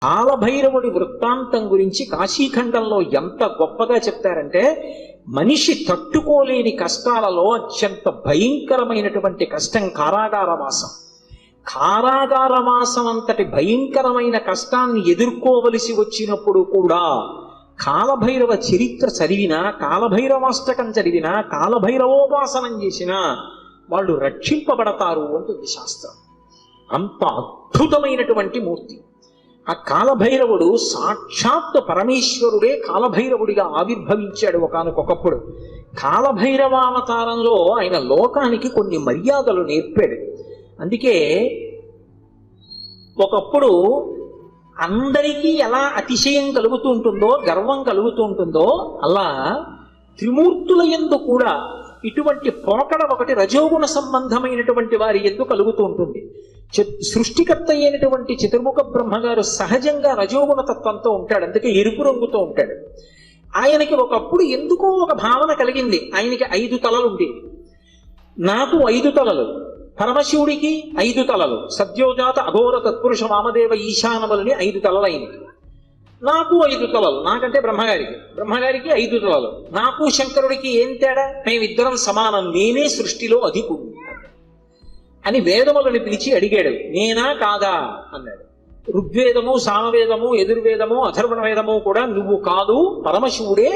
కాలభైరవుడి వృత్తాంతం గురించి కాశీఖండంలో ఎంత గొప్పగా చెప్తారంటే, మనిషి తట్టుకోలేని కష్టాలలో అత్యంత భయంకరమైనటువంటి కష్టం కారాగారవాసం. కారాగారవాసం అంతటి భయంకరమైన కష్టాన్ని ఎదుర్కోవలసి వచ్చినప్పుడు కూడా కాలభైరవ చరిత్ర చదివినా, కాలభైరవాష్టకం చదివినా, కాలభైరవోపాసనం చేసినా వాళ్ళు రక్షింపబడతారు అంటుంది శాస్త్రం. అంత అద్భుతమైనటువంటి మూర్తి ఆ కాలభైరవుడు. సాక్షాత్ పరమేశ్వరుడే కాలభైరవుడిగా ఆవిర్భవించాడు ఒకానొకప్పుడు. కాలభైరవావతారంలో ఆయన లోకానికి కొన్ని మర్యాదలు నేర్పాడు. అందుకే ఒకప్పుడు అందరికీ ఎలా అతిశయం కలుగుతూ ఉంటుందో, గర్వం కలుగుతూ ఉంటుందో, అలా త్రిమూర్తుల యందు కూడా ఇటువంటి పోకడ ఒకటి రజోగుణ సంబంధమైనటువంటి వారి యందు కలుగుతూ ఉంటుంది. సృష్టికర్త అయినటువంటి చతుర్ముఖ బ్రహ్మగారు సహజంగా రజోగుణ తత్వంతో ఉంటాడు, అందుకే ఎరుపు రంగుతో ఉంటాడు. ఆయనకి ఒకప్పుడు ఎందుకో ఒక భావన కలిగింది, ఆయనకి 5 తలలు ఉండేవి. నాకు 5 తలలు, పరమశివుడికి 5 తలలు, సద్యోజాత అఘోర తత్పురుష వామదేవ ఈశానములని 5 తలలైనవి. నాకు 5 తలలు, నాకంటే బ్రహ్మగారికి 5 తలలు. నాకు శంకరుడికి ఏం తేడా? మేమిద్దరం సమానం, నేనే సృష్టిలో అధికుడు అని వేదములను పిలిచి అడిగాడు. నేనా కాదా అన్నాడు. ఋగ్వేదము, సామవేదము, యజుర్వేదము, అథర్వణ వేదము కూడా నువ్వు కాదు, పరమశివుడే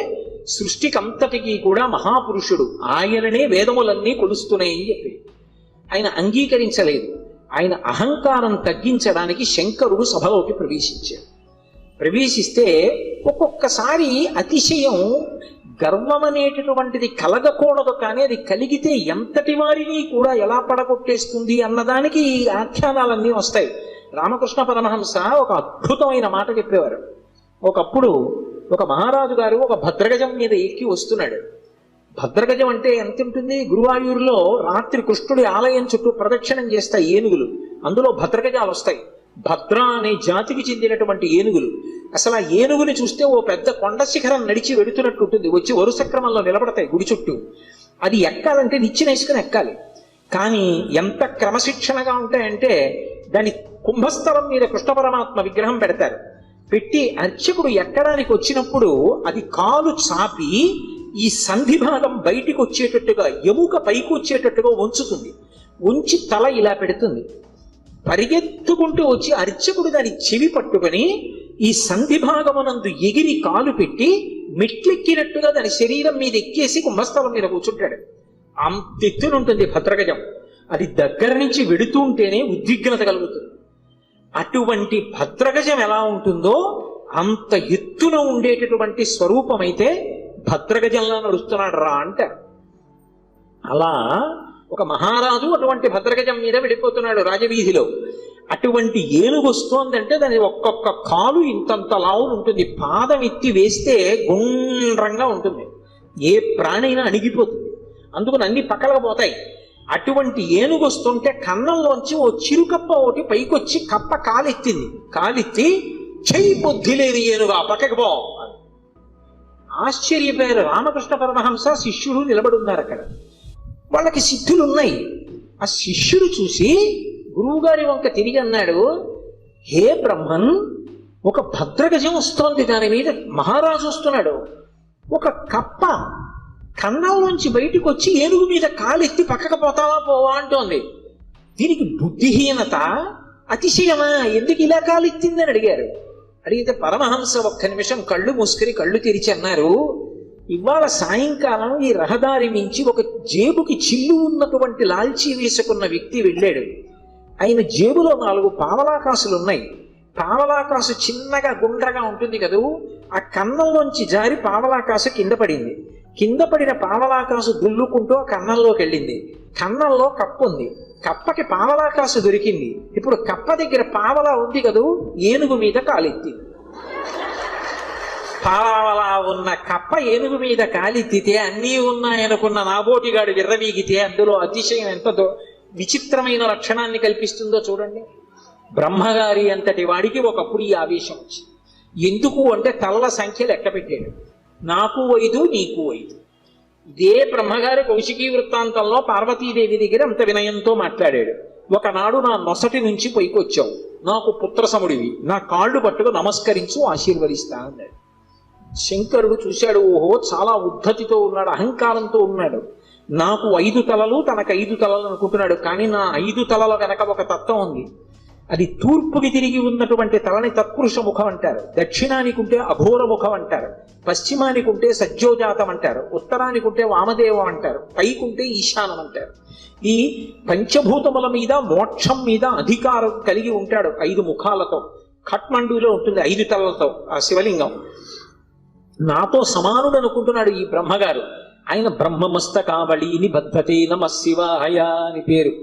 సృష్టికంతటికి కూడా మహాపురుషుడు, ఆయననే వేదములన్నీ కొలుస్తున్నాయని చెప్పి ఆయన అంగీకరించలేదు. ఆయన అహంకారం తగ్గించడానికి శంకరుడు సభలోకి ప్రవేశిస్తే ఒక్కొక్కసారి అతిశయం, గర్వం అనేటటువంటిది కలగకూడదు, కానీ అది కలిగితే ఎంతటి వారిని కూడా ఎలా పడగొట్టేస్తుంది అన్నదానికి ఈ ఆఖ్యానాలన్నీ వస్తాయి. రామకృష్ణ పరమహంస ఒక అద్భుతమైన మాట చెప్పేవారు. ఒకప్పుడు ఒక మహారాజు గారు ఒక భద్రగజం మీద ఎక్కి వస్తున్నాడు. భద్రగజం అంటే ఎంత ఉంటుంది? గురువాయూరులో రాత్రి కృష్ణుడి ఆలయం చుట్టూ ప్రదక్షిణం చేస్తాయి ఏనుగులు, అందులో భద్రగజాలు వస్తాయి. భద్ర అనే జాతికి చెందినటువంటి ఏనుగులు. అసలు ఆ ఏనుగుని చూస్తే ఓ పెద్ద కొండ శిఖరం నడిచి వెడుతున్నట్టు ఉంటుంది, వచ్చి వరుస క్రమంలో నిలబడతాయి గుడి చుట్టూ. అది ఎక్కాలంటే నిచ్చెనేసుకుని ఎక్కాలి. కానీ ఎంత క్రమశిక్షణగా ఉంటాయంటే, దాని కుంభస్థలం మీద కృష్ణ పరమాత్మ విగ్రహం పెడతారు. పెట్టి అర్చకుడు ఎక్కడానికి వచ్చినప్పుడు అది కాలు చాపి ఈ సంధి భాగం బయటికి వచ్చేటట్టుగా, ఎముక పైకి వచ్చేటట్టుగా ఉంచుతుంది. ఉంచి తల ఇలా పెడుతుంది. పరిగెత్తుకుంటూ వచ్చి అర్చకుడు దాని చెవి పట్టుకొని ఈ సంధి భాగమునందు ఎగిరి కాలు పెట్టి మెట్లెక్కినట్టుగా దాని శరీరం మీద ఎక్కేసి కుంభస్థలం మీద కూర్చుంటాడు. అంతెత్తునుంటుంది భద్రగజం. అది దగ్గర నుంచి వెడుతూ ఉంటేనే ఉద్విగ్నత కలుగుతుంది. అటువంటి భద్రగజం ఎలా ఉంటుందో అంత ఎత్తున ఉండేటటువంటి స్వరూపమైతే భద్రగజంలా నడుస్తున్నాడు రా అంటారు. అలా ఒక మహారాజు అటువంటి భద్రగజం మీద వెళ్ళిపోతున్నాడు రాజవీధిలో. అటువంటి ఏనుగు వస్తోందంటే దాని ఒక్కొక్క కాలు ఇంతంత లావు ఉంటుంది, పాదం ఎత్తి వేస్తే గుండ్రంగా ఉంటుంది, ఏ ప్రాణైనా అణిగిపోతుంది, అందుకని అన్ని పక్కలకు పోతాయి. అటువంటి ఏనుగు వస్తుంటే కన్నంలోంచి ఓ చిరుకప్ప ఒకటి పైకొచ్చి కప్ప కాలెత్తింది. కాలెత్తి చెయ్యి బుద్ధి లేదు ఏనుగా పక్కకి పో. ఆశ్చర్యపోయారు రామకృష్ణ పరమహంస, శిష్యుడు నిలబడి ఉన్నారు అక్కడ. వాళ్ళకి సిద్ధులు ఉన్నాయి. ఆ శిష్యుడు చూసి గురువుగారి వంక తిరిగి అన్నాడు, హే బ్రహ్మన్, ఒక భద్రగజం వస్తోంది, దాని మీద మహారాజు వస్తున్నాడు. ఒక కప్ప కన్నంలోంచి బయటకు వచ్చి ఏనుగు మీద కాలెత్తి పక్కకు పోతావా పోవా అంటోంది. దీనికి బుద్ధిహీనత, అతిశయమా? ఎందుకు ఇలా కాలెత్తిందని అడిగారు. అడిగితే పరమహంస ఒక్క నిమిషం కళ్ళు మూసుకుని కళ్ళు తెరిచి అన్నారు, ఇవాళ సాయంకాలం ఈ రహదారి నుంచి ఒక జేబుకి చిల్లు ఉన్నటువంటి లాల్చీ వేసుకున్న వ్యక్తి వెళ్ళాడు. ఆయన జేబులో 4 పావలాకాసులు ఉన్నాయి. పావలాకాసు చిన్నగా గుండ్రగా ఉంటుంది కదూ, ఆ కన్నంలోంచి జారి పావలాకాసు కింద పడింది. కింద పడిన పావలాకాసు దుల్లుకుంటూ ఆ కన్నంలోకి వెళ్ళింది. కన్నంలో కప్ప ఉంది. కప్పకి పావలాకాసు దొరికింది. ఇప్పుడు కప్ప దగ్గర పావలా ఉంది కదూ, ఏనుగు మీద కాలెత్తింది. పావలా ఉన్న కప్ప ఏనుగు మీద కాలెత్తితే అన్నీ ఉన్నాయనుకున్న నాబోటిగాడు విర్రవీగితే అందులో అతిశయం ఎంత విచిత్రమైన లక్షణాన్ని కల్పిస్తుందో చూడండి. బ్రహ్మగారి అంతటి వాడికి ఒకప్పుడు ఈ ఆవేశం వచ్చింది. ఎందుకు అంటే తలల సంఖ్య లెక్క పెట్టాడు. నాకు 5, నీకు 5. ఇదే బ్రహ్మగారి కౌశికీ వృత్తాంతంలో పార్వతీదేవి దగ్గర అంత వినయంతో మాట్లాడాడు. ఒకనాడు నా నొసటి నుంచి పైకొచ్చావు, నాకు పుత్రసముడివి, నా కాళ్ళు పట్టుకు నమస్కరించు, ఆశీర్వదిస్తా అన్నాడు. శంకరుడు చూశాడు, ఓహో చాలా ఉద్ధతితో ఉన్నాడు, అహంకారంతో ఉన్నాడు. నాకు 5 తలలు, తనకు 5 తలలు అనుకుంటున్నాడు. కానీ నా 5 తలల వెనక ఒక తత్వం ఉంది. అది తూర్పుకి తిరిగి ఉన్నటువంటి తలని తత్పురుష ముఖం అంటారు, దక్షిణానికి ఉంటే అఘోర ముఖం అంటారు, పశ్చిమానికి ఉంటే సజ్జోజాతం అంటారు, ఉత్తరానికి ఉంటే వామదేవం అంటారు, పైకుంటే ఈశానం అంటారు. ఈ పంచభూతముల మీద మోక్షం మీద అధికారం కలిగి ఉంటాడు 5 ముఖాలతో. ఖట్మండులో ఉంటుంది 5 తలలతో ఆ శివలింగం. నాతో సమానుడు అనుకుంటున్నాడు ఈ బ్రహ్మగారు. ఆయన బ్రహ్మమస్తకావళి నిబద్ధతే నమ శివాయ అని పేరు.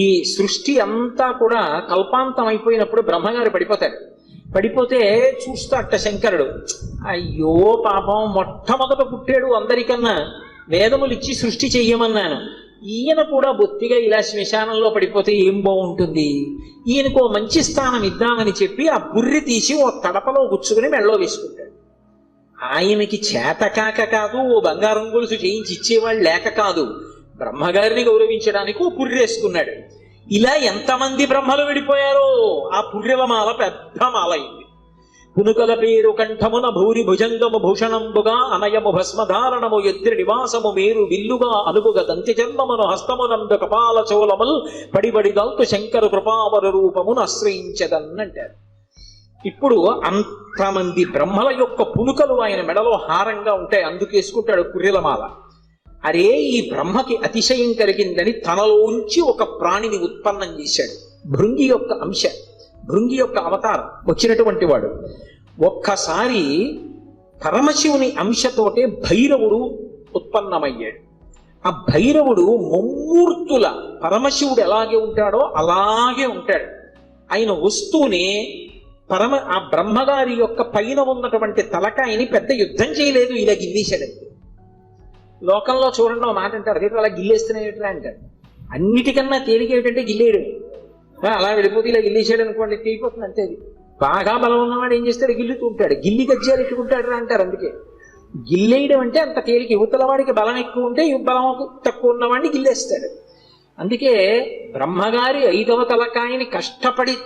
ఈ సృష్టి అంతా కూడా కల్పాంతం అయిపోయినప్పుడు బ్రహ్మగారు పడిపోతాడు. పడిపోతే చూస్తాట శంకరుడు, అయ్యో పాపం, మొట్టమొదట పుట్టాడు అందరికన్నా, వేదములు ఇచ్చి సృష్టి చెయ్యమన్నాను, ఈయన కూడా బొత్తిగా ఇలా శ్మశానంలో పడిపోతే ఏం బాగుంటుంది, ఈయనకు మంచి స్థానం ఇద్దామని చెప్పి ఆ బుర్రి తీసి ఓ తడపలో గుచ్చుకుని మెళ్ళలో వేసుకుంటాడు. ఆయనకి చేతకాక కాదు, ఓ బంగారం గొలుసు చేయించి ఇచ్చేవాళ్ళు లేక కాదు, బ్రహ్మగారిని గౌరవించడానికి ఓ పుర్రేసుకున్నాడు. ఇలా ఎంతమంది బ్రహ్మలు విడిపోయారో ఆ పుర్రెల మాల పెద్ద మాల అయింది. పునుకల పేరు కంఠమున భూరి భుజంగము భూషణంబుగా అనయము భస్మధారణము ఎద్రి నివాసము మేరు విల్లుగా అనుగుగ దంతి జన్మమును హస్తమునందు కపాల చోళముల్ పడిబడి దల్తు శంకరు కృపావర రూపమును ఆశ్రయించదన్నంటారు. ఇప్పుడు అంతమంది బ్రహ్మల యొక్క పునుకలు ఆయన మెడలో హారంగా ఉంటాయి, అందుకేసుకుంటాడు పుర్రెలమాల. అరే, ఈ బ్రహ్మకి అతిశయం కలిగిందని తనలోంచి ఒక ప్రాణిని ఉత్పన్నం చేశాడు. భృంగి యొక్క అంశ, భృంగి యొక్క అవతారం వచ్చినటువంటి వాడు. ఒక్కసారి పరమశివుని అంశతోటే భైరవుడు ఉత్పన్నమయ్యాడు. ఆ భైరవుడు ముమ్మూర్తుల పరమశివుడు ఎలాగే ఉంటాడో అలాగే ఉంటాడు. ఆయన వస్తూనే ఆ బ్రహ్మగారి యొక్క పైన ఉన్నటువంటి తలకాయని పెద్ద యుద్ధం చేయలేదు, ఇలా గిల్లేశాడు. లోకంలో చూడండి మాట అంటారు, రేపు అలా గిల్లేస్తున్నాయి అంటారు. అన్నిటికన్నా తేలిక ఏమిటంటే గిల్లేయడమే. అలా వెళ్ళిపోతే ఇలా గిల్లేసాడు అనుకోండి, తీరిపోతుంది అంతే. అది బాగా బలం ఉన్నవాడు ఏం చేస్తాడు, గిల్లుతూ ఉంటాడు. గిల్లి గజ్జాలు ఎట్టుకుంటాడు అంటారు. అందుకే గిల్లేయడం అంటే అంత తేలిక. యువతల వాడికి బలం ఎక్కువ ఉంటే బలం తక్కువ ఉన్నవాడిని గిల్లేస్తాడు. అందుకే బ్రహ్మగారి 5వ తలకాయని కష్టపడి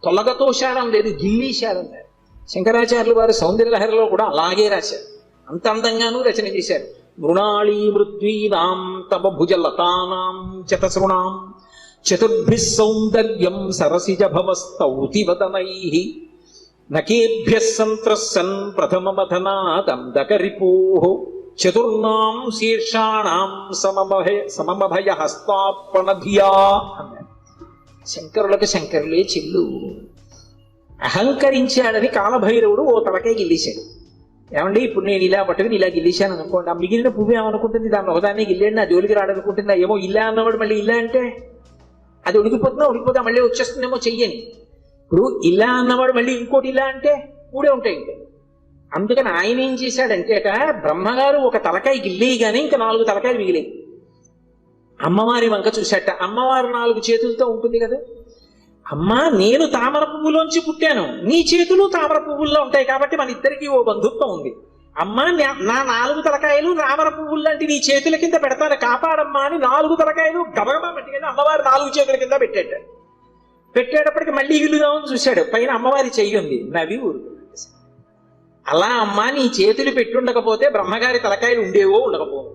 తొలగతోశాడం లేదు, గిల్లీశాడన్నారు. శంకరాచార్యులు వారు సౌందర్యలహరిలో కూడా అలాగే రాశారు, అంత అందంగానూ రచన చేశారు. మృణాళీ మృద్వీనాం తవ భుజలతానాం చతసృణాం చతుర్భిః సౌందర్యం సరసిజ భవస్తౌతివదనైః నకేభ్యః సంత్రస్సన్ ప్రథమమథనాదందకరిపోః చతుర్నాం శీర్షాణాం సమమభయ హస్తార్పణధియా అన్నారు. శంకరులకు శంకరులే చెల్లు. అహంకరించాడని కాలభైరవుడు ఓ తలకే గిల్లేశాడు. ఏమండి, ఇప్పుడు నేను ఇలా పట్టుకుని ఇలా గిల్లేశాను అనుకోండి, ఆ మిగిలిన పువ్వు ఏమనుకుంటుంది, దాన్ని ఒకదాన్ని గిల్లేండి నా జోలికి రాడనుకుంటుందా? ఏమో ఇలా అన్నవాడు మళ్ళీ ఇలా అంటే అది ఉడికిపోతే మళ్ళీ వచ్చేస్తుందేమో చెయ్యని. ఇప్పుడు ఇలా అన్నవాడు మళ్ళీ ఇంకోటి ఇలా అంటే మూడే ఉంటాయి ఇంకా. అందుకని ఆయన ఏం చేశాడంటే బ్రహ్మగారు ఒక తలకాయ గిల్లేయగానే ఇంకా 4 తలకాయలు మిగిలాయి. అమ్మవారి వంక చూశాట. అమ్మవారు 4 చేతులతో ఉంటుంది కదా. అమ్మా, నేను తామర పువ్వులోంచి పుట్టాను, నీ చేతులు తామర పువ్వుల్లో ఉంటాయి కాబట్టి మన ఇద్దరికి ఓ బంధుత్వం ఉంది. అమ్మా, నా 4 తలకాయలు తామర పువ్వులు లాంటి నీ చేతుల కింద పెడతాను, కాపాడమ్మా అని 4 తలకాయలు గబగబా పట్టుకెళ్ళి అమ్మవారు 4 చేతుల కింద పెట్టేటప్పటికి మళ్ళీ ఇల్లుదామని చూశాడు. పైన అమ్మవారి చెయ్యి ఉంది, నవ్వి ఊరుకున్నాడు. అలా అమ్మా, నీ చేతులు పెట్టుండకపోతే బ్రహ్మగారి తలకాయలు ఉండేవో ఉండకపోవు.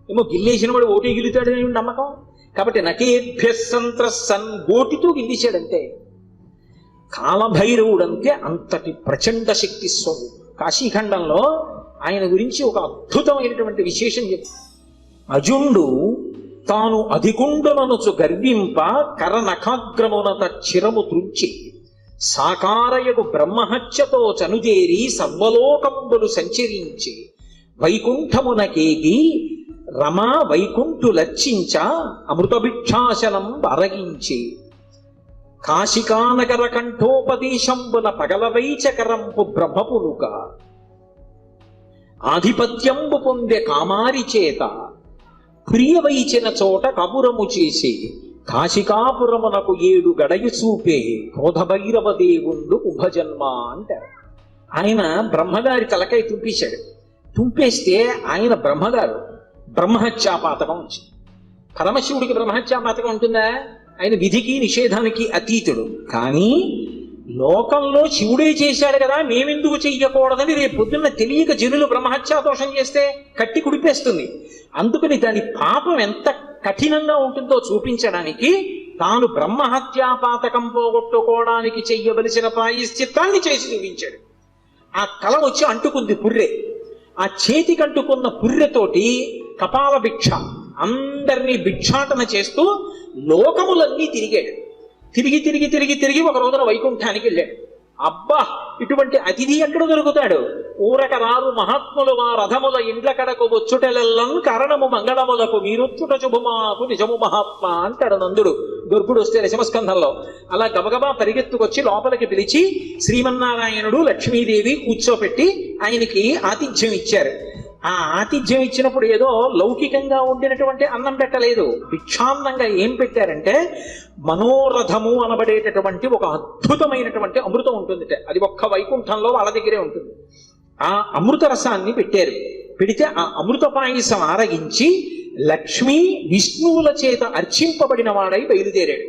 ఏమో గిల్లేసిన వాడు ఓటి గిల్లుతాడు నమ్మకం. కాబట్టి నకేభ్యః సంత్రస్సన్ గోటితో గిల్లేశాడంతే. కాలభైరవుడంతే అంతటి ప్రచండ శక్తి స్వరూపం. కాశీఖండంలో ఆయన గురించి ఒక అద్భుతమైనటువంటి విశేషం చెప్తారు. అజుండు తాను అధికుండననుచు గర్వింప కరనఖాగ్రమునత చిరము త్రుంచి సాకారయగు బ్రహ్మహత్యతో చనుజేరి సర్వలోకంబులు సంచరించి వైకుంఠమునకేగి రమా వైకుంఠు లర్చించ అమృతభిక్షాసనం అరగించి కాశికానగర కంఠోపదేశంబున పగలవైచకరంపు బ్రహ్మపునుక ఆధిపత్యంబు పొందే కామారి చేత ప్రియవైచిన చోట కబురము చేసి కాశికాపురమునకు 7 గడయు చూపే క్రోధభైరవ దేవుండు ఉభజన్మ అంటారు. ఆయన బ్రహ్మగారి తలకాయ తుంపేశాడు. తుంపేస్తే ఆయన బ్రహ్మగారు బ్రహ్మహత్యాపాతకం వచ్చింది. పరమశివుడికి బ్రహ్మహత్యాపాతకం ఉంటుందా? ఆయన విధికి నిషేధానికి అతీతుడు. కానీ లోకంలో శివుడే చేశాడు కదా, మేమెందుకు చెయ్యకూడదని రేపు పొద్దున్న తెలియక జనులు బ్రహ్మహత్యా దోషం చేస్తే కట్టి కుడిపేస్తుంది. అందుకని దాని పాపం ఎంత కఠినంగా ఉంటుందో చూపించడానికి తాను బ్రహ్మహత్యా పాతకం పోగొట్టుకోవడానికి చెయ్యవలసిన ప్రాయశ్చిత్తాన్ని చేసి చూపించాడు. ఆ కల వచ్చి అంటుకుంది పుర్రె. ఆ చేతికి అంటుకున్న పుర్రెతోటి కపాల భిక్ష అందరినీ భిక్షాటన చేస్తూ లోకములన్నీ తిరిగాడు. తిరిగి తిరిగి తిరిగి తిరిగి ఒక రోజున వైకుంఠానికి వెళ్ళాడు. అబ్బా, ఇటువంటి అతిథి ఎక్కడ దొరుకుతాడు? ఊరక రారు మహాత్ములు మా రథముల ఇండ్ల కడకు వచ్చుటెలెల్లం కారణము మంగళములకు మీరొచ్చుట శుభమాకు నిజము మహాత్మా అంటాడు నందుడు గర్భుడు వస్తే దశమస్కంధంలో. అలా గబగబా పరిగెత్తుకొచ్చి లోపలికి పిలిచి శ్రీమన్నారాయణుడు లక్ష్మీదేవి కూర్చోపెట్టి ఆయనకి ఆతిథ్యం ఇచ్చారు. ఆ ఆతిథ్యం ఇచ్చినప్పుడు ఏదో లౌకికంగా ఉండినటువంటి అన్నం పెట్టలేదు. భిక్షాన్నంగా ఏం పెట్టారంటే మనోరథము అనబడేటటువంటి ఒక అద్భుతమైనటువంటి అమృతం ఉంటుంది. అది ఒక్క వైకుంఠంలో వాళ్ళ దగ్గరే ఉంటుంది. ఆ అమృత రసాన్ని పెట్టారు. పెడితే ఆ అమృత పాయసం ఆరగించి లక్ష్మీ విష్ణువుల చేత అర్చింపబడిన వాడై బయలుదేరాడు.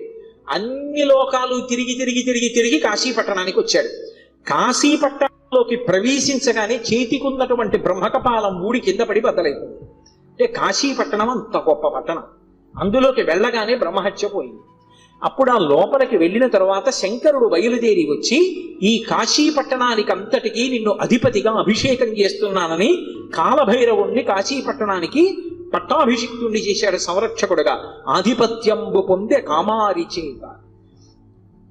అన్ని లోకాలు తిరిగి తిరిగి తిరిగి తిరిగి కాశీపట్టణానికి వచ్చాడు. కాశీపట్టణంలోకి ప్రవేశించగానే చేతికున్నటువంటి బ్రహ్మకపాలం మూడి కింద పడి బద్దలైపోయింది. అంటే కాశీపట్టణం అంత గొప్ప పట్టణం. అందులోకి వెళ్ళగానే బ్రహ్మహత్య పోయింది. అప్పుడు ఆ లోపలికి వెళ్ళిన తర్వాత శంకరుడు బయలుదేరి వచ్చి ఈ కాశీపట్టణానికి అంతటికీ నిన్ను అధిపతిగా అభిషేకం చేస్తున్నానని కాలభైరవుణ్ణి కాశీపట్టణానికి పట్టాభిషిక్తుణ్ణి చేశాడు సంరక్షకుడుగా. ఆధిపత్యంబు పొందే కామారి చేత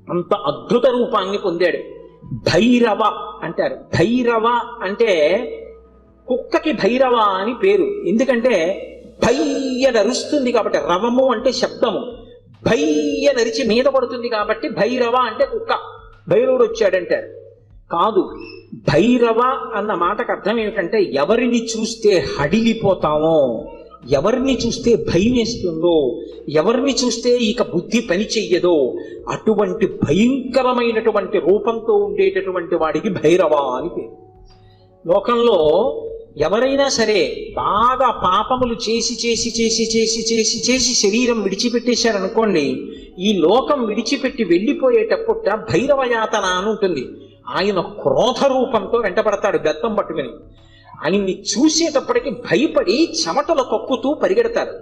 అంత అద్భుత రూపాన్ని పొందాడు. భైరవ అంటారు. భైరవ అంటే కుక్కకి భైరవ అని పేరు. ఎందుకంటే భయ్య నరుస్తుంది కాబట్టి, రవము అంటే శబ్దము, భయ్య నరిచి మీద పడుతుంది కాబట్టి భైరవ అంటే కుక్క. భైరవుడు వచ్చాడంటారు. కాదు, భైరవ అన్న మాటకు అర్థం ఏమిటంటే ఎవరిని చూస్తే హడిలిపోతామో, ఎవరిని చూస్తే భయం వేస్తుందో, ఎవరిని చూస్తే ఇక బుద్ధి పని చెయ్యదో అటువంటి భయంకరమైనటువంటి రూపంతో ఉండేటటువంటి వాడికి భైరవ అని పేరు. లోకంలో ఎవరైనా సరే బాగా పాపములు చేసి చేసి చేసి చేసి చేసి చేసి శరీరం విడిచిపెట్టేశారనుకోండి, ఈ లోకం విడిచిపెట్టి వెళ్ళిపోయేటప్పుడు భైరవ యాతన అని ఉంటుంది. ఆయన క్రోధ రూపంతో వెంటపడతాడు బెత్తం పట్టుకుని. ఆయన్ని చూసేటప్పటికి భయపడి చెమటలు కక్కుతూ పరిగెడతారు.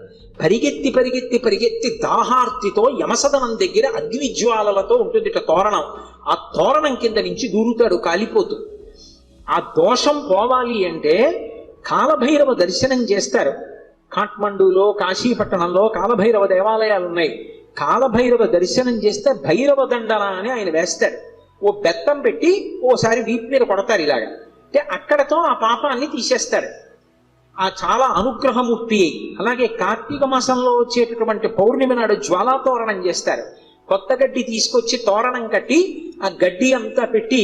పరిగెత్తి పరిగెత్తి పరిగెత్తి దాహార్తితో యమసదనం దగ్గర అగ్నిజ్వాలలతో ఉంటుంది తోరణం. ఆ తోరణం కింద నుంచి దూరుతాడు కాలిపోతూ. ఆ దోషం పోవాలి అంటే కాలభైరవ దర్శనం చేస్తారు. కాఠ్మండూలో కాశీపట్టణంలో కాలభైరవ దేవాలయాలు ఉన్నాయి. కాలభైరవ దర్శనం చేస్తే భైరవ దండన అని ఆయన వేస్తాడు. ఓ బెత్తం పెట్టి ఓసారి వీపు మీద కొడతారు ఇలాగా. అంటే అక్కడతో ఆ పాపాన్ని తీసేస్తాడు. ఆ చాలా అనుగ్రహమూర్తి. అలాగే కార్తీక మాసంలో వచ్చేటటువంటి పౌర్ణమి నాడు జ్వాలాతోరణం చేస్తారు. కొత్త గడ్డి తీసుకొచ్చి తోరణం కట్టి ఆ గడ్డి అంతా పెట్టి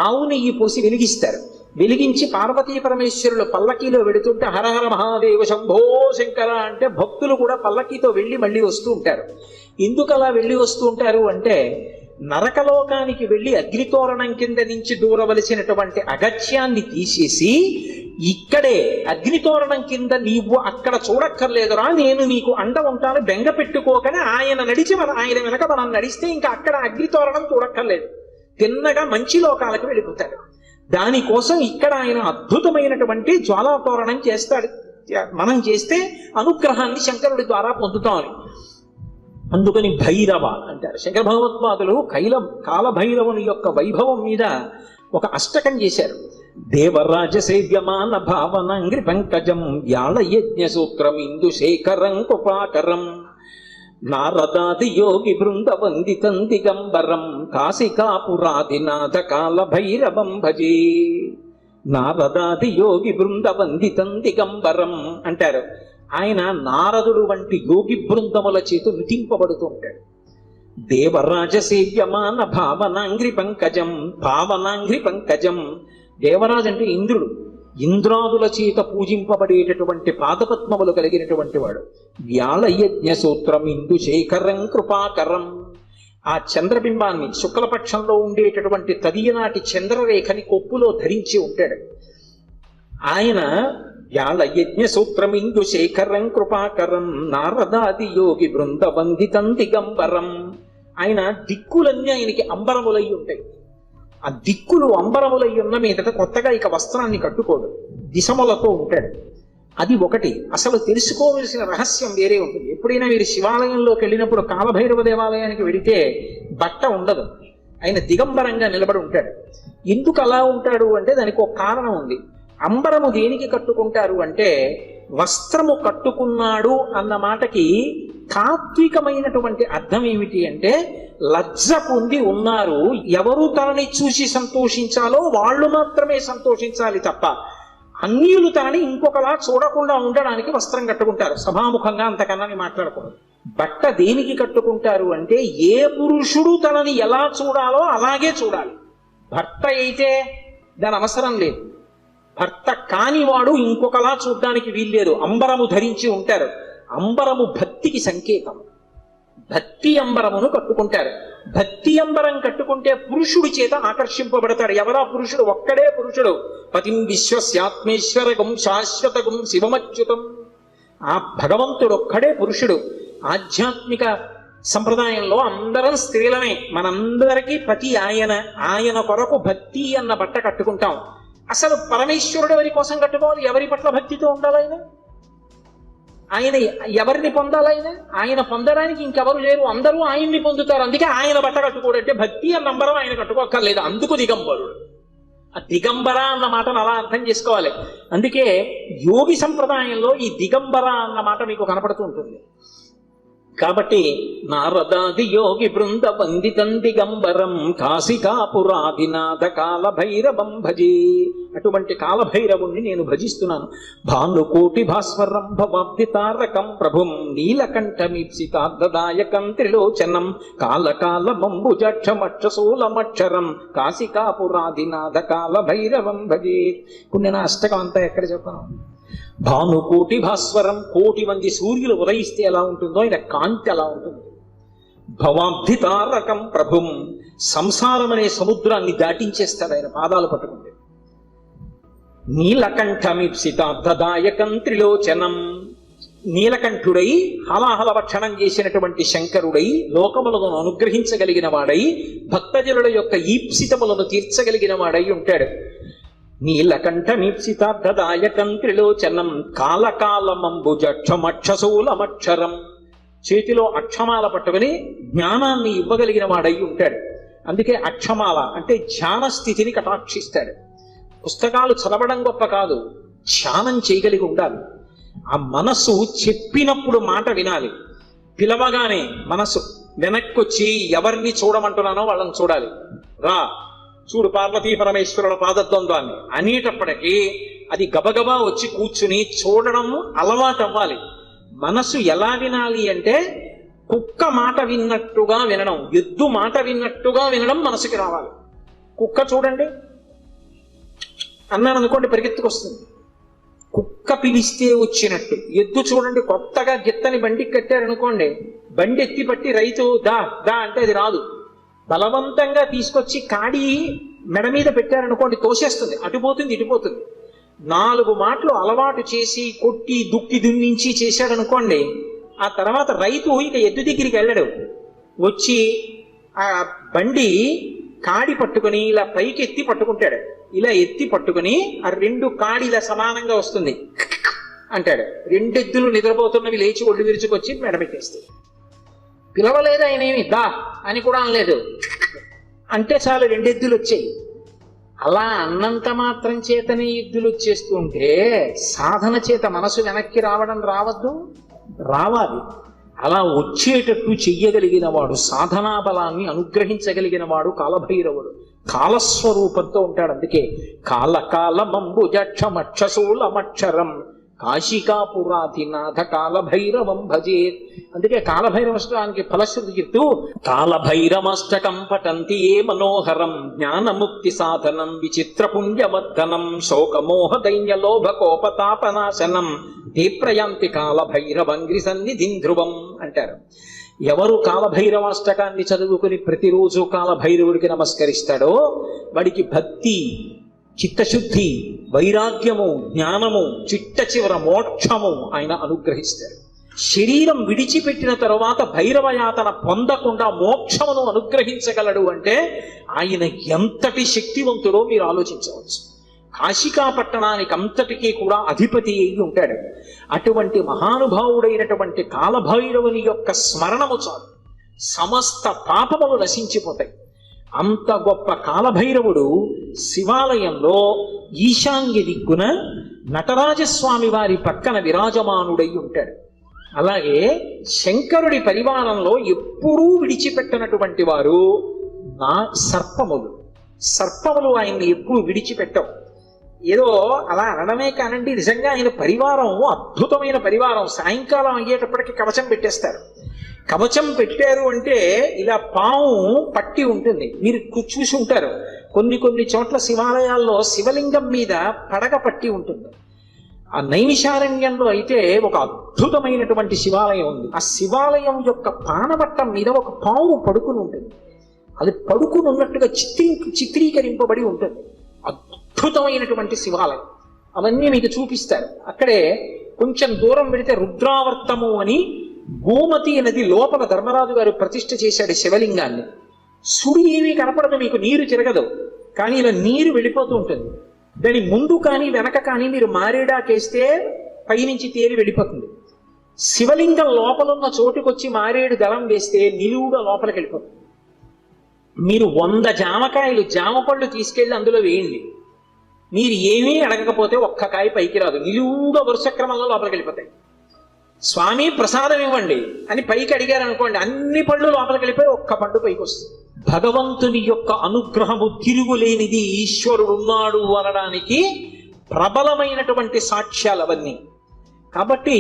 ఆవు నెయ్యి పోసి వెలిగిస్తారు. వెలిగించి పార్వతీ పరమేశ్వరులు పల్లకీలో వెడుతుంటే హరహర మహాదేవ శంభో శంకర అంటే భక్తులు కూడా పల్లకీతో వెళ్ళి మళ్ళీ వస్తూ ఉంటారు. ఎందుకు అలా వెళ్ళి వస్తూ ఉంటారు అంటే నరకలోకానికి వెళ్ళి అగ్నితోరణం కింద నుంచి దూరవలసినటువంటి అగత్యాన్ని తీసేసి ఇక్కడే అగ్నితోరణం కింద నీవు అక్కడ చూడక్కర్లేదురా, నేను నీకు అండ ఉంటాను, బెంగ పెట్టుకోకని ఆయన నడిచి ఆయన వెనక మనం నడిస్తే ఇంకా అక్కడ అగ్నితోరణం చూడక్కర్లేదు, తిన్నగా మంచి లోకాలకు వెళ్ళిపోతాడు. దానికోసం ఇక్కడ ఆయన అద్భుతమైనటువంటి జ్వాలాతోరణం చేస్తాడు. మనం చేస్తే అనుగ్రహాన్ని శంకరుడి ద్వారా పొందుతామని. అందుకని భైరవ అంటారు. శంకర భగవత్పాదులు కాలభైరవుని యొక్క వైభవం మీద ఒక అష్టకం చేశారు. దేవరాజ సేవ్యమాన భావనంగ్రి పంకజం వ్యాళ యజ్ఞ సూత్రం ఇందు శేఖరం కృపాకరం నారదాది యోగి బృంద వందితం దిగంబరం కాశికాపురాదినాథ కాల భైరవం భజే. నారదాది యోగి బృంద వందితం దిగంబరం అంటారు. ఆయన నారదుడు వంటి యోగి బృందముల చేత నృతింపబడుతూ ఉంటాడు. దేవరాజ సేవ్యమాన భావనాంగ్రి పంకజం, భావనాంగ్రి పంకజం. దేవరాజు అంటే ఇంద్రుడు. ఇంద్రాదుల చేత పూజింపబడేటటువంటి పాదపద్మములు కలిగినటువంటి వాడు. వ్యాళయజ్ఞ సూత్రం ఇందు శేఖరం కృపాకరం. ఆ చంద్రబింబాన్ని శుక్లపక్షంలో ఉండేటటువంటి తదియనాటి చంద్రరేఖని కొప్పులో ధరించి ఉంటాడు. ఆయన వ్యాళ యజ్ఞ సూత్రమిందు శేఖరం కృపాకరం నారదాది యోగి బృందవందితం దిగంబరం. ఆయన దిక్కులన్నీ ఆయనకి అంబరములై ఉంటాయి. ఆ దిక్కులు అంబరములై ఉన్న మీదట కొత్తగా ఇక వస్త్రాన్ని కట్టుకోడు, దిశములతో ఉంటాడు. అది ఒకటి. అసలు తెలుసుకోవలసిన రహస్యం వేరే ఉంటుంది. ఎప్పుడైనా మీరు శివాలయంలోకి వెళ్ళినప్పుడు కాలభైరవ దేవాలయానికి వెడితే బట్ట ఉండదు, ఆయన దిగంబరంగా నిలబడి ఉంటాడు. ఎందుకు అలా ఉంటాడు అంటే దానికి ఒక కారణం ఉంది. అంబరము దేనికి కట్టుకుంటారు అంటే, వస్త్రము కట్టుకున్నాడు అన్న మాటకి తాత్వికమైనటువంటి అర్థం ఏమిటి అంటే, లజ్జ పొంది ఉన్నారు, ఎవరు తనని చూసి సంతోషించాలో వాళ్ళు మాత్రమే సంతోషించాలి తప్ప అన్యులు తనని ఇంకొకలా చూడకుండా ఉండడానికి వస్త్రం కట్టుకుంటారు. సభాముఖంగా అంతకన్నా మాట్లాడకూడదు. బట్ట దేనికి కట్టుకుంటారు అంటే, ఏ పురుషుడు తనని ఎలా చూడాలో అలాగే చూడాలి. భర్త అయితే దాని అవసరం లేదు, భర్త కానివాడు ఇంకొకలా చూడడానికి వీల్లేదు. అంబరము ధరించి ఉంటారు. అంబరము భక్తికి సంకేతం. భక్తి అంబరమును కట్టుకుంటారు. భక్తి అంబరం కట్టుకుంటే పురుషుడి చేత ఆకర్షింపబడతాడు. ఎవరా పురుషుడు? ఒక్కడే పురుషుడు. పతిం విశ్వస్యాత్మేశ్వరగం శాశ్వతగం శివమచ్యుతం. ఆ భగవంతుడు ఒక్కడే పురుషుడు. ఆధ్యాత్మిక సంప్రదాయంలో అందరం స్త్రీలమే. మనందరికీ పతి ఆయన. ఆయన కొరకు భక్తి అన్న బట్ట కట్టుకుంటాం. అసలు పరమేశ్వరుడు ఎవరి కోసం కట్టుకోవాలి? ఎవరి పట్ల భక్తితో ఉండాలి ఆయన? ఆయన ఎవరిని పొందాలైనా? ఆయన పొందడానికి ఇంకెవరు లేరు, అందరూ ఆయన్ని పొందుతారు. అందుకే ఆయన బట్ట కట్టుకోడంటే భక్తి అన్న నంబరం ఆయన కట్టుకోక్కర్లేదు. అందుకు దిగంబరుడు. ఆ దిగంబర అన్న మాటను అలా అర్థం చేసుకోవాలి. అందుకే యోగి సంప్రదాయంలో ఈ దిగంబర అన్న మాట మీకు కనపడుతూ ఉంటుంది. కాబట్టి నారదాది యోగి బృంద వందితం దిగంబరం కాశికాపురాదినాథ కాలభైరవం భజే. అటువంటి కాలభైరవుణ్ణి నేను భజిస్తున్నాను. భానుకోటి భాస్వరం భవాబ్ది తారకం ప్రభుం నీలకంఠమీప్సితార్థదాయకం త్రిలోచనం కాలకాలమంబుజక్షమక్షశూలమక్షరం కాశికాపురాదినాథ కాలభైరవం భజే. ఇప్పుడు నేను అష్టకం అంతా ఎక్కడ చెప్పాను? భానుకోటి భాస్వరం, కోటి మంది సూర్యులు ఉదయిస్తే ఎలా ఉంటుందో ఆయన కాంతి అలా ఉంటుంది. భవాబ్ది తారకం ప్రభుం, సంసారం అనే సముద్రాన్ని దాటించేస్తాడు ఆయన పాదాలు పట్టుకుంటే. నీలకంఠమీప్సితార్థదాయకం త్రిలోచనం, నీలకంఠుడై హలాహల భక్షణం చేసినటువంటి శంకరుడై లోకములను అనుగ్రహించగలిగిన వాడై భక్తజనుల యొక్క ఈప్సితములను తీర్చగలిగిన వాడై ఉంటాడు. నీలకంఠమీప్సితార్థదాయకం త్రిలోచనం కాలకాలమంబుజక్షమక్షశూలమక్షరం, చేతిలో అక్షమాల పట్టుకుని జ్ఞానాన్ని ఇవ్వగలిగిన వాడై ఉంటాడు. అందుకే అక్షమాల అంటే ధ్యాన స్థితిని కటాక్షిస్తాడు. పుస్తకాలు చదవడం గొప్ప కాదు, ధ్యానం చేయగలిగి ఉండాలి. ఆ మనస్సు చెప్పినప్పుడు మాట వినాలి. పిలవగానే మనసు వెనక్కొచ్చి ఎవరిని చూడమంటున్నానో వాళ్ళని చూడాలి. రా చూడు పార్వతీ పరమేశ్వరుల పాదద్వంద్వాన్ని అనేటప్పటికీ అది గబగబా వచ్చి కూర్చుని చూడడం అలవాటు అవ్వాలి. మనసు ఎలా వినాలి అంటే, కుక్క మాట విన్నట్టుగా వినడం, ఎద్దు మాట విన్నట్టుగా వినడం మనసుకి రావాలి. కుక్క చూడండి అన్నాను అనుకోండి పరిగెత్తుకొస్తుంది, కుక్క పిలిస్తే వచ్చినట్టు. ఎద్దు చూడండి కొత్తగా గిత్తని బండికి కట్టారనుకోండి, బండి ఎత్తి పట్టి రైతు దా దా అంటే అది రాదు. బలవంతంగా తీసుకొచ్చి కాడి మెడ మీద పెట్టారనుకోండి తోసేస్తుంది, అటుపోతుంది ఇటుపోతుంది. 4 మాటలు అలవాటు చేసి కొట్టి దుక్కి దున్నించి చేశాడనుకోండి, ఆ తర్వాత రైతు ఇక ఎద్దు దగ్గరికి వెళ్ళడు. వచ్చి ఆ బండి కాడి పట్టుకుని ఇలా పైకి ఎత్తి పట్టుకుంటాడు. ఇలా ఎత్తి పట్టుకుని ఆ 2 కాడి ఇలా సమానంగా వస్తుంది అంటాడు. 2 ఎద్దులు నిద్రపోతున్నవి లేచి ఒళ్ళు విరుచుకొచ్చి మెడబెట్టేస్తాయి. పిలవలేదు ఆయన, ఏమి దా అని కూడా అనలేదు, అంటే చాలు 2 ఎద్దులు వచ్చాయి. అలా అన్నంత మాత్రం చేతనే ఎద్దులు వచ్చేస్తుంటే సాధన చేత మనసు వెనక్కి రావడం రావద్దు? రావాలి. అలా వచ్చేటట్టు చెయ్యగలిగిన వాడు, సాధనా బలాన్ని అనుగ్రహించగలిగిన వాడు కాలభైరవుడు. కాలస్వరూపంతో ఉంటాడు. అందుకే కాలకాలమంబుజక్షమక్షశూలమక్షరం కాశికాపురాధినాథ కాలభైరవం భజే. అందుకే కాలభైరవష్టానికి ఫలశ్రుతి చెప్తూ కాలభైరవష్టకం పఠంతి ఏ మనోహరం జ్ఞానముక్తి సాధనం విచిత్ర పుణ్యవర్ధనం శోకమోహ దైన్య లోభ కోపతాపనాశనం దీప్రయాంతి కాలభైరవంగ్రి సన్నిధిం ధ్రువం అంటారు. ఎవరు కాలభైరవాష్టకాన్ని చదువుకుని ప్రతిరోజు కాలభైరవుడికి నమస్కరిస్తాడో వాడికి భక్తి చిత్తశుద్ధి, వైరాగ్యము, జ్ఞానము, చిట్ట చివర మోక్షము ఆయన అనుగ్రహిస్తారు. శరీరం విడిచిపెట్టిన తరువాత భైరవయాతన పొందకుండా మోక్షమును అనుగ్రహించగలడు అంటే ఆయన ఎంతటి శక్తివంతుడో మీరు ఆలోచించవచ్చు. కాశికా పట్టణానికి అంతటికీ కూడా అధిపతి అయి ఉంటాడు. అటువంటి మహానుభావుడైనటువంటి కాలభైరవుని యొక్క స్మరణము చాలు, సమస్త పాపములు నశించిపోతాయి. అంత గొప్ప కాలభైరవుడు శివాలయంలో ఈశాన్య దిక్కున నటరాజస్వామి వారి పక్కన విరాజమానుడై ఉంటాడు. అలాగే శంకరుడి పరివారంలో ఎప్పుడూ విడిచిపెట్టనటువంటి వారు సర్పములు ఆయన్ని ఎప్పుడు విడిచిపెట్టవు. ఏదో అలా అనడమే కానండి, నిజంగా ఆయన పరివారం అద్భుతమైన పరివారం. సాయంకాలం అయ్యేటప్పటికి కవచం పెట్టేస్తారు. కవచం పెట్టారు అంటే ఇలా పాము పట్టి ఉంటుంది, మీరు చూసి ఉంటారు. కొన్ని చోట్ల శివాలయాల్లో శివలింగం మీద పడగ పట్టి ఉంటుంది. ఆ నైమిషారణ్యంలో అయితే ఒక అద్భుతమైనటువంటి శివాలయం ఉంది. ఆ శివాలయం యొక్క పానవట్టం మీద ఒక పాము పడుకుని ఉంటుంది. అది పడుకుని ఉన్నట్టుగా చిత్రీకరింపబడి ఉంటుంది. అద్భుతమైనటువంటి శివాలయం. అవన్నీ మీకు చూపిస్తారు. అక్కడే కొంచెం దూరం వెళితే రుద్రావర్తము అని గోమతి నది లోపల ధర్మరాజు గారు ప్రతిష్ఠ చేశాడు శివలింగాన్ని. సుడి ఏమీ కనపడదు, మీకు నీరు తిరగదు, కానీ ఇలా నీరు వెళ్ళిపోతూ ఉంటుంది. దాని ముందు కానీ వెనక కానీ మీరు మారేడాకేస్తే పైనుంచి తేలి వెళ్ళిపోతుంది. శివలింగం లోపలున్న చోటుకొచ్చి మారేడు దళం వేస్తే నిలువుగా లోపలికి వెళ్ళిపోతుంది. మీరు 100 జామకాయలు, జామ పళ్ళు తీసుకెళ్లి అందులో వేయండి, మీరు ఏమీ అడగకపోతే ఒక్క కాయ పైకి రాదు, నిలువుగా వరుస క్రమంలో లోపలికి వెళ్ళిపోతాయి. స్వామి ప్రసాదం ఇవ్వండి అని పైకి అడిగారు అనుకోండి, అన్ని పళ్ళు లోపలికి వెళ్ళిపోయి ఒక్క పండు పైకి వస్తుంది. భగవంతుని యొక్క అనుగ్రహము తిరుగులేనిది, ఈశ్వరుడు ఉన్నాడు అనడానికి ప్రబలమైనటువంటి సాక్ష్యాలు అవన్నీ. కాబట్టి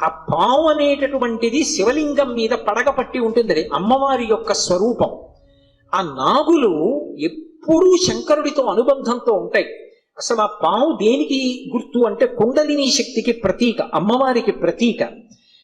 ఆ పాము అనేటటువంటిది శివలింగం మీద పడగ పట్టి ఉంటుంది, అమ్మవారి యొక్క స్వరూపం. ఆ నాగులు ఎప్పుడూ శంకరుడితో అనుబంధంతో ఉంటాయి. అసలు ఆ పాము దేనికి గుర్తు అంటే కుండలిని శక్తికి ప్రతీక, అమ్మవారికి ప్రతీక.